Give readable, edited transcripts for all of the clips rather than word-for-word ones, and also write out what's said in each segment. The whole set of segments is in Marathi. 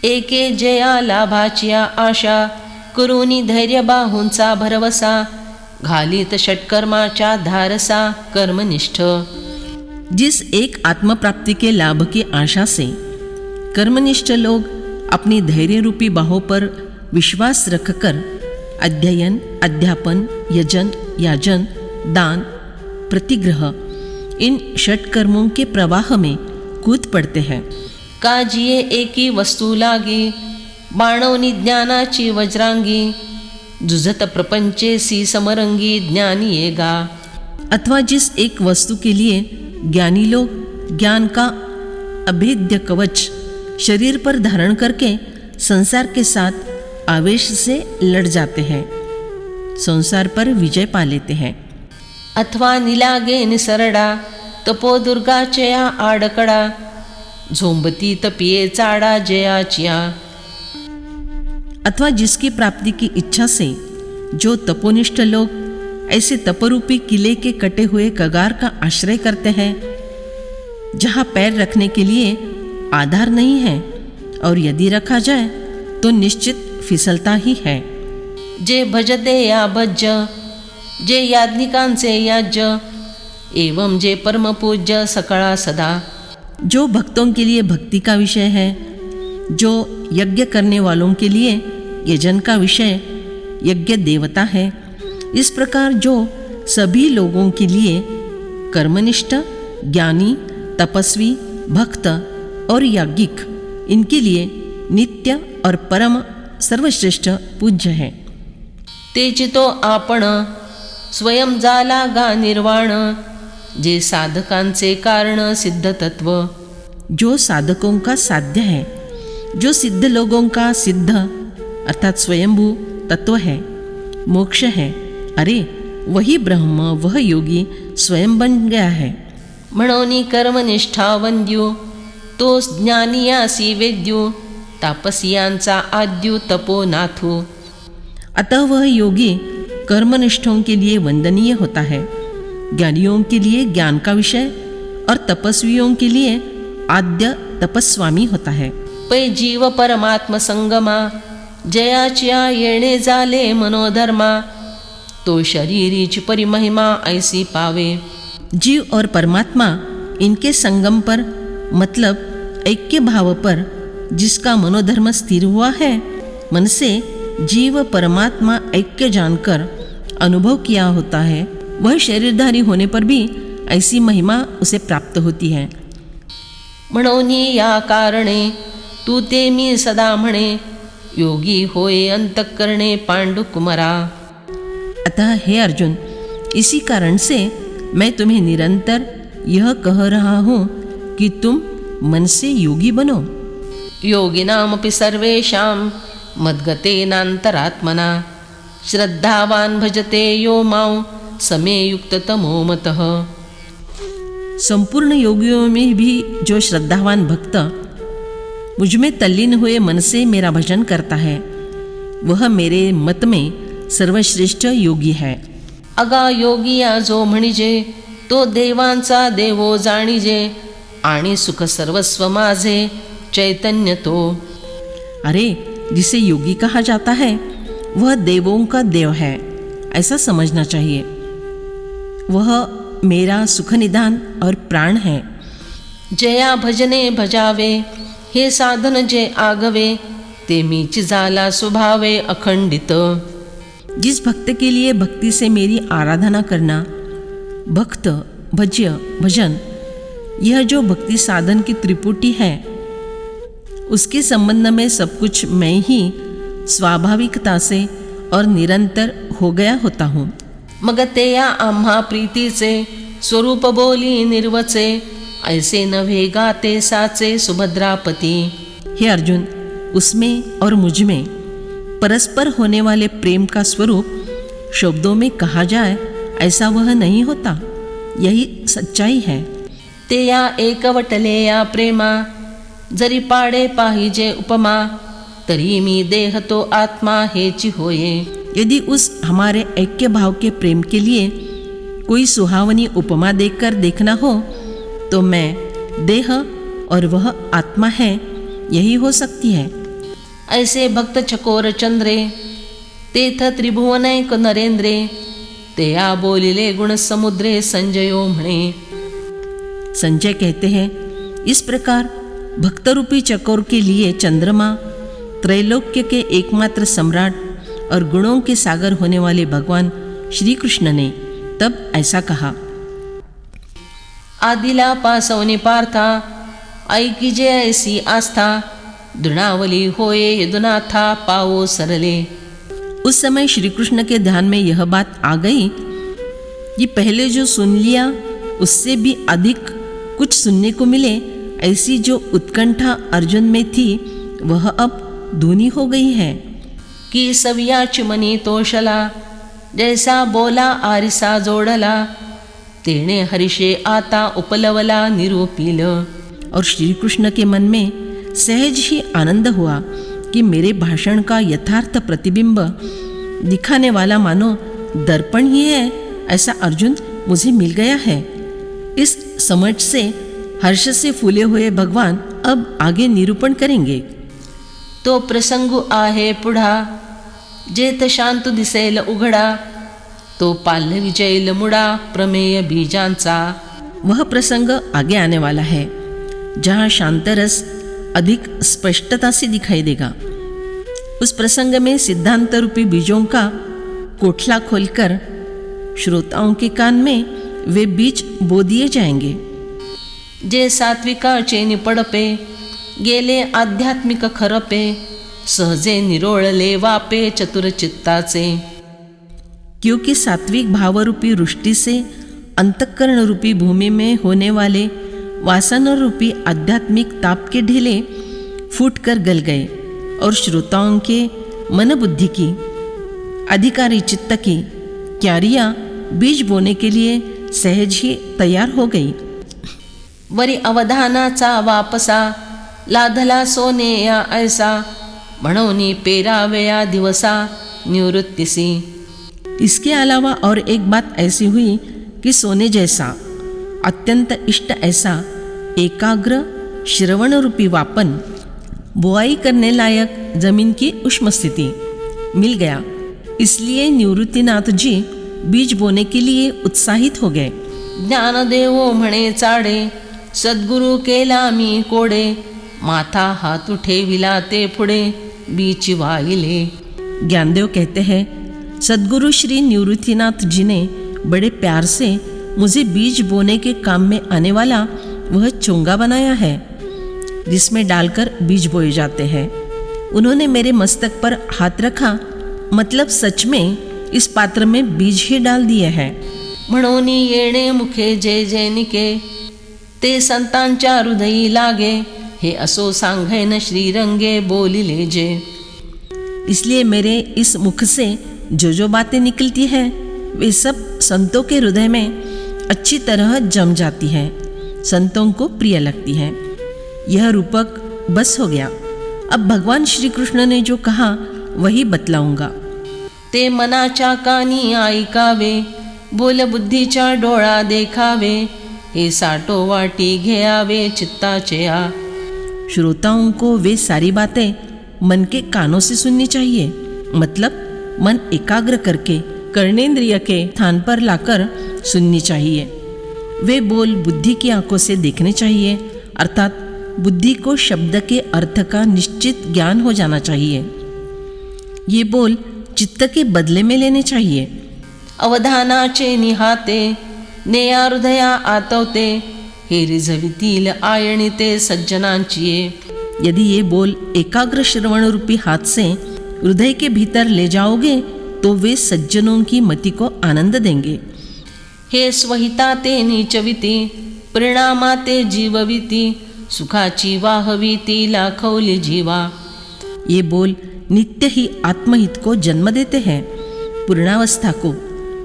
एके जया लाभाचिया आशा, करुनी धैर्य बाहूंचा भरवसा, घालीत षटकर्माच्या धारसा कर्मनिष्ठ। जिस एक आत्मप्राप्ति के लाभ की आशा से कर्मनिष्ठ लोग अपनी धैर्य रूपी बाहों पर विश्वास रखकर अध्ययन, अध्यापन, यजन, याजन, दान, प्रतिग्रह इन षट कर्मों के प्रवाह में कूद पड़ते हैं। काजिये एकी वस्तू लागी, बाणवनी ज्ञानाची वज्रांगी, जुझत प्रपंचेसी समरंगी ज्ञानी येगा। अथवा जिस एक वस्तु के लिए ज्ञानी लोग ज्ञान का अभेद्य कवच शरीर पर धारण करके संसार के साथ आवेश से लड़ जाते हैं, संसार पर विजय पा लेते हैं। अथवा निलागे निसरडा, तपो दुर्गाचया आडकडा, झोंबती तपिये चाडा जयाचिया। अथवा जिसकी प्राप्ति की इच्छा से जो तपोनिष्ठ लोग ऐसे तपरूपी किले के कटे हुए कगार का आश्रय करते हैं जहाँ पैर रखने के लिए आधार नहीं है और यदि रखा जाए तो निश्चित फिसलता ही है। जे भजते या भज्य, जे याज्ञिकांचे याज्य, एवं जे परमपूज्य सकळा सदा। जो भक्तों के लिए भक्ति का विषय है, जो यज्ञ करने वालों के लिए यजन का विषय यज्ञ देवता है, इस प्रकार जो सभी लोगों के लिए कर्मनिष्ठ, ज्ञानी, तपस्वी, भक्त और याज्ञिक इनके लिए नित्य और परम सर्वश्रेष्ठ पूज्य है। तेचितो आपण स्वयं जाला गा निर्वाण, जे साधकांचे कारण सिद्ध तत्व। जो साधकों का साध्य है, जो सिद्ध लोगों का सिद्ध अर्थात स्वयंभू तत्व है, मोक्ष है। अरे वही ब्रह्म, वह योगी स्वयं बन गया है। म्हणोनी कर्मनिष्ठा वंद्यू, तो ज्ञानियासी वेद्यू, तापसियांचा आद्यू तपो नाथू। अतः वह योगी कर्मनिष्ठों के लिए वंदनीय होता है, ज्ञानियों के लिए ज्ञान का विषय और तपस्वियों के लिए आद्य तपस्वामी होता है। पै जीव परमात्म संगमा, जयाच्या येणे झाले मनोधर्मा, तो शरीरीची परिमहिमा ऐसी पावे। जीव और परमात्मा इनके संगम पर मतलब ऐक्य भाव पर जिसका मनोधर्म स्थिर हुआ है, मन से जीव परमात्मा ऐक्य जानकर अनुभव किया होता है, वह शरीरधारी होने पर भी ऐसी महिमा उसे प्राप्त होती है। म्हणोनी या कारणे तू ते मी सदा म्हणे, योगी होय अंतःकरणे पांडु कुमारा। अतः हे अर्जुन, इसी कारण से मैं तुम्हें निरंतर यह कह रहा हूँ कि तुम मन से योगी बनो। योगिनामपि सर्वेषां मद्गतेनान्तरात्मना, श्रद्धावान भजते यो मां समे युक्ततमो मतः। संपूर्ण योगियों में भी जो श्रद्धावान भक्त मुझमें तल्लीन हुए मन से मेरा भजन करता है, वह मेरे मत में सर्वश्रेष्ठ योगी है। अगा योगिया जो म्हणिजे, तो देवांचा देवो जाणिजे, आणि सुख सर्वस्व माझे चैतन्य तो। अरे जिसे योगी कहा जाता है वह देवों का देव है, ऐसा समझना चाहिए। वह मेरा सुख निदान और प्राण है। जया भजने भजावे, हे साधन जे आगवे, ते मीच झाला स्वभावे अखंडित। जिस भक्त के लिए भक्ति से मेरी आराधना करना, भक्त, भज्य, भजन, यह जो भक्ति साधन की त्रिपुटी है, उसके संबंध में सब कुछ मैं ही स्वाभाविकता से और निरंतर हो गया होता हूँ। मग ते या आम्हा प्रीतीचे स्वरूप बोली निर्वचे, ऐसे नव्हे गाते साचे सुभद्रापती। हे अर्जुन, उसमें और मुझ में परस्पर होने वाले प्रेम का स्वरूप शब्दों में कहा जाए ऐसा वह नहीं होता, यही सच्चाई है। ते या एकवटले या प्रेमा, जरी पाडे पाहिजे उपमा, तरी मी देह तो आत्मा हेची होये। यदि उस हमारे ऐक्य भाव के प्रेम के लिए कोई सुहावनी उपमा देकर देखना हो तो मैं देह और वह आत्मा है, यही हो सकती है। ऐसे भक्त चकोर चंद्रे तेथ त्रिभुवनैक नरेंद्रे ते या बोलिले गुण समुद्रे संजयो म्हणे। संजय कहते हैं, इस प्रकार भक्तरूपी चकोर के लिए चंद्रमा, त्रैलोक्य के एकमात्र सम्राट और गुणों के सागर होने वाले भगवान श्री कृष्ण ने तब ऐसा कहा। आदिला पासवने पार्था ऐकीजे ऐसी आस्था दृणावली होए यदुनाथा पाओ सरले। उस समय श्री कृष्ण के ध्यान में यह बात आ गई कि पहले जो सुन लिया उससे भी अधिक कुछ सुनने को मिले, ऐसी जो उत्कंठा अर्जुन में थी वह अब दूनी हो गई है। की सवियाच मनी तोषला जैसा बोला आरिसा जोडला तेणे हरिषे आता उपलवला निरूपिल। और श्री कृष्ण के मन में सहज ही आनंद हुआ कि मेरे भाषण का यथार्थ प्रतिबिंब दिखाने वाला मानो दर्पण ही है, ऐसा अर्जुन मुझे मिल गया है। इस समझ से हर्ष से फूले हुए भगवान अब आगे निरूपण करेंगे। तो प्रसंगु आहे पुढा जेत शांत दिसेल उघडा तो पाल्य विजयील मुडा प्रमेय बीजांचा। वह प्रसंग आगे आने वाला है जहाँ शांतरस अधिक स्पष्टता से दिखाई देगा। उस प्रसंग में सिद्धांत रूपी बीजों का कोठला खोलकर श्रोताओं के कान में वे बीज बो दिए जाएंगे। जे सात्विकाचे निपडपे गेले आध्यात्मिक खरपे सहजे निरोळले वापे चतुरचित्ताचे। क्योंकि सात्विक भावरूपी वृष्टि से अंतःकरण रूपी भूमि में होने वाले वासना रूपी आध्यात्मिक ताप के ढेले फूट कर गल गए और श्रोताओं के मन बुद्धि की अधिकारी चित्त की क्यारियाँ बीज बोने के लिए सहज ही तैयार हो गई। वरी अवधानाचा वापसा लाधला सोने या ऐसा म्हणोनी पेरावया दिवसा निवृत्तिसी। इसके अलावा और एक बात ऐसी हुई कि सोने जैसा अत्यंत इष्ट ऐसा एकाग्र श्रवण रूपी वापन बुआई करने लायक जमीन की उष्म स्थिति मिल गया। इसलिए निवृत्तिनाथ जी बीज बोने के लिए उत्साहित हो गए। ज्ञानदेवो म्हणे चाडे सद्गुरु केला मी कोडे माथा हात ठेविला ते पुढे बीच वाहिले। ज्ञानदेव कहते हैं, सद्गुरु श्री निवृत्तिनाथ जी ने बड़े प्यार से मुझे बीज बोने के काम में आने वाला वह चोंगा बनाया है जिसमें डालकर बीज बोए जाते हैं। उन्होंने मेरे मस्तक पर हाथ रखा, मतलब सच में इस पात्र में बीज ही डाल दिए हैं। म्हणोनी येणे मुखे जय जैनिके ते संतांच्या हृदयी लागे हे असो सांगैन श्रीरंगे बोलिले जे। इसलिए मेरे इस मुख से जो बातें निकलती हैं वे सब संतों के हृदय में अच्छी तरह जम जाती हैं, संतों को प्रिय लगती हैं। यह रूपक बस हो गया। अब भगवान श्री कृष्ण ने जो कहा वही बतलाऊंगा। ते मनाच्या कानी ऐकावे बोल बुद्धीच्या डोळा देखावे हे साठो वाटी घ्यावे चित्ताचे आ। श्रोताओं को वे सारी बातें मन के कानों से सुननी चाहिए, मतलब मन एकाग्र करके कर्णेंद्रिय के स्थान पर लाकर सुननी चाहिए। वे बोल बुद्धि की आंखों से देखने चाहिए, अर्थात बुद्धि को शब्द के अर्थ का निश्चित ज्ञान हो जाना चाहिए। ये बोल चित्त के बदले में लेने चाहिए। अवधानाचे निहाते नेया हृदया आतवते हे रिझवितील आयणिते सज्जनांचिये। यदि ये बोल एकाग्र श्रवण रूपी हाथ से हृदय के भीतर ले जाओगे तो वे सज्जनों की मति को आनंद देंगे। हे स्वहिता ते नीचविती परिणामा ते जीवविती सुखाची वाहविती लाखवली जीवा। ये बोल नित्य ही आत्महित को जन्म देते हैं, पूर्णावस्था को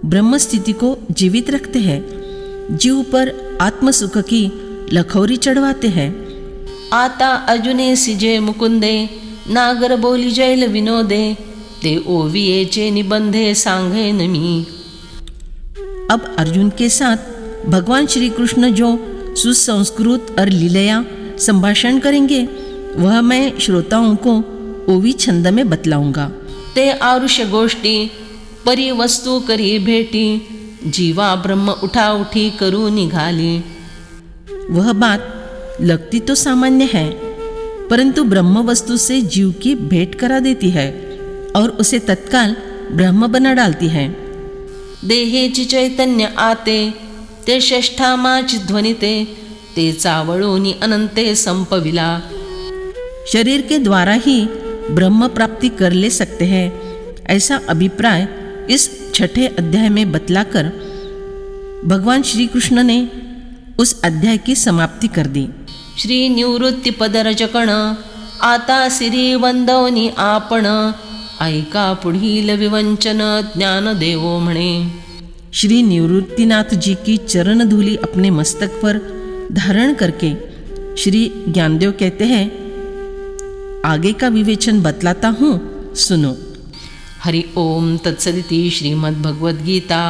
ब्रह्म स्थिति को जीवित रखते हैं, जीव पर आत्मसुख की लखौरी चढ़वाते हैं। आता अर्जुने सिजे मुकुंदे नागर बोली जैल विनोदे ते ओवियेचे निबंधे सांगेन मी। अब अर्जुन के साथ भगवान श्री कृष्ण जो सुसंस्कृत और लीलया संभाषण करेंगे वह मैं श्रोताओं को ओवी छंद में बतलाऊंगा। ते आरुष्य गोष्टी परी वस्तू करी भेटी, जीवा ब्रह्म उठा उठी करू निघाली। वह बात लगती तो सामान्य है, परंतु ब्रह्म वस्तु से जीव की भेंट करा देती है और उसे तत्काल ब्रह्म बना डालती है। देहेची चैतन्य आते, ते षष्ठामाची ध्वनिते, ते चावळूनी अनंते संपविला। शरीर के द्वारा ही ब्रह्म प्राप्ति कर ले सकते हैं, ऐसा अभिप्राय इस छठे अध्याय में बतलाकर भगवान श्री कृष्ण ने उस अध्याय की समाप्ति कर दी। श्री निवृत्ती पदरजकण, आता सिरी वंदवनी आपण, ऐका पुढील विवंचन ज्ञान देवो म्हणे। श्री निवृत्तिनाथ जी की चरण धूलि अपने मस्तक पर धारण करके श्री ज्ञानदेव कहते हैं, आगे का विवेचन बतलाता हूँ, सुनो। हरि ओम तत्सदिति श्रीमद्भगवद्गीता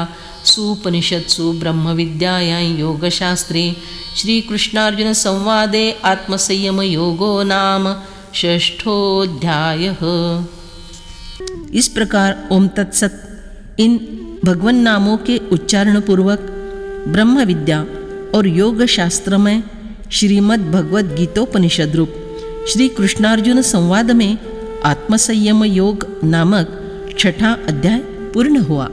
सुपनिषत्सु ब्रह्मविद्यायां योगशास्त्रे श्रीकृष्णार्जुन संवादे आत्मसंयम योगो नाम षष्ठोऽध्यायः। इस प्रकार ओम तत्सत इन भगवन नामों के उच्चारण पूर्वक ब्रह्म विद्या और योग शास्त्र में श्रीमद् भगवद गीतोपनिषद रूप श्री कृष्णार्जुन संवाद में आत्मसंयम योग नामक छठा अध्याय पूर्ण हुआ।